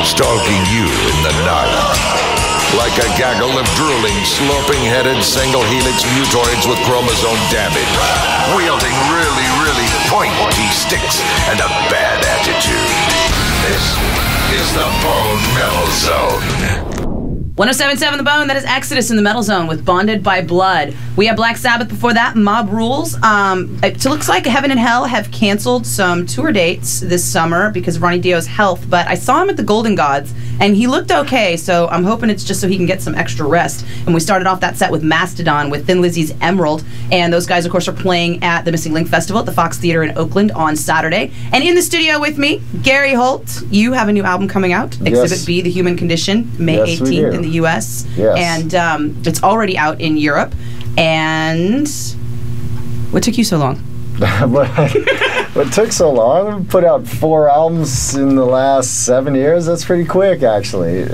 stalking you in the night. Like a gaggle of drooling, sloping-headed single-helix mutoids with chromosome damage, wielding really pointy sticks and a bad attitude. This is the Bone Metal Zone. 107.7 The Bone, that is Exodus in the Metal Zone with Bonded by Blood. We have Black Sabbath before that, Mob Rules. It looks like Heaven and Hell have canceled some tour dates this summer because of Ronnie Dio's health, but I saw him at the Golden Gods, and he looked okay, so I'm hoping it's just so he can get some extra rest. And we started off that set with Mastodon with Thin Lizzy's Emerald, and those guys, of course, are playing at the Missing Link Festival at the Fox Theater in Oakland on Saturday. And in the studio with me, Gary Holt. You have a new album coming out, Exhibit B, The Human Condition, May 18th in the U.S. Yes. And it's already out in Europe. And what took you so long? What took so long? We put out 4 albums in the last 7 years. That's pretty quick, actually.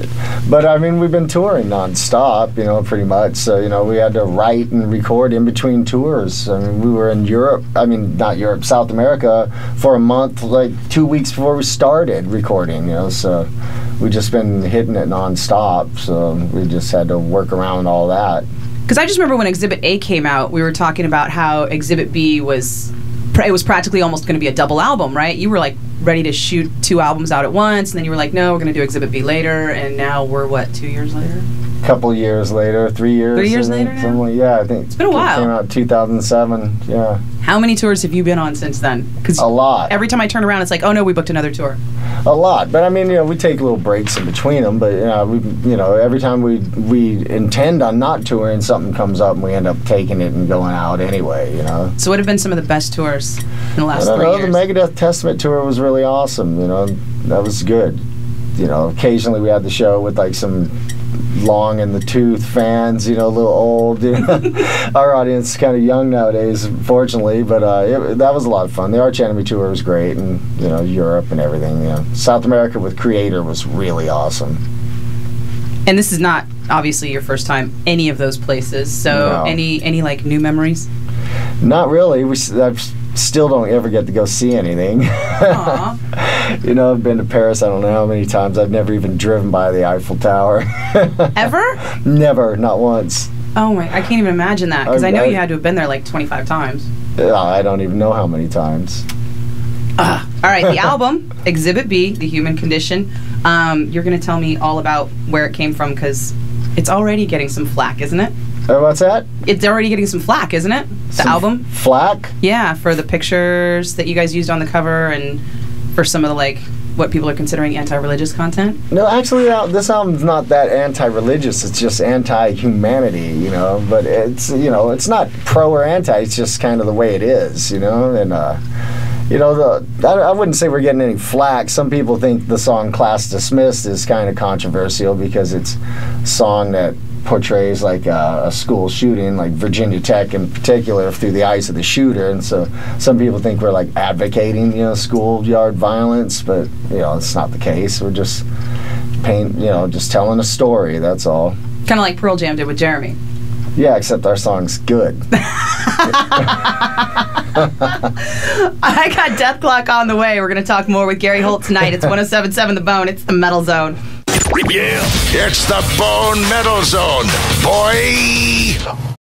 But, I mean, we've been touring nonstop, pretty much. So, we had to write and record in between tours. I mean, we were in Europe, not Europe, South America for a month, like 2 weeks before we started recording, so we just been hitting it nonstop. So we just had to work around all that. Because I just remember when Exhibit A came out, we were talking about how Exhibit B was practically almost going to be a double album, right? You were like ready to shoot 2 albums out at once, and then you were like, no, we're going to do Exhibit B later, and now we're, 2 years later? Couple years later, 3 years. 3 years later now? Yeah, I think. It's been a while. It came out in 2007, yeah. How many tours have you been on since then? A lot. Every time I turn around, it's like, oh no, we booked another tour. A lot, but I mean, we take little breaks in between them. But every time we intend on not touring, something comes up and we end up taking it and going out anyway. So what have been some of the best tours in the last 3 years? The Megadeth Testament tour was really awesome. That was good. Occasionally we had the show with like some long in the tooth fans, a little old. Our audience is kind of young nowadays, fortunately, but that was a lot of fun. The Arch Enemy tour was great, and Europe and everything. South America with Creator was really awesome. And this is not obviously your first time any of those places. So no. Any like new memories? Not really. I still don't ever get to go see anything. I've been to Paris I don't know how many times. I've never even driven by the Eiffel Tower. Ever? Never, not once. Oh my, I can't even imagine that, because I know you had to have been there like 25 times. I don't even know how many times. All right, the album, Exhibit B, The Human Condition. You're going to tell me all about where it came from, because it's already getting some flack, isn't it? What's that? It's already getting some flack, isn't it? The album? Flack? Yeah, for the pictures that you guys used on the cover and for some of the, what people are considering anti-religious content. No, actually, this album's not that anti-religious. It's just anti-humanity, But it's, it's not pro or anti. It's just kind of the way it is, And, I wouldn't say we're getting any flack. Some people think the song Class Dismissed is kind of controversial because it's a song that portrays like a school shooting, like Virginia Tech in particular, through the eyes of the shooter, and so some people think we're like advocating, schoolyard violence, but it's not the case. We're just just telling a story. That's all. Kind of like Pearl Jam did with Jeremy. Yeah, except our song's good. I got Death Clock on the way. We're going to talk more with Gary Holt tonight. It's 107.7 The Bone. It's the Metal Zone. Yeah, it's the Bone Metal Zone, boy.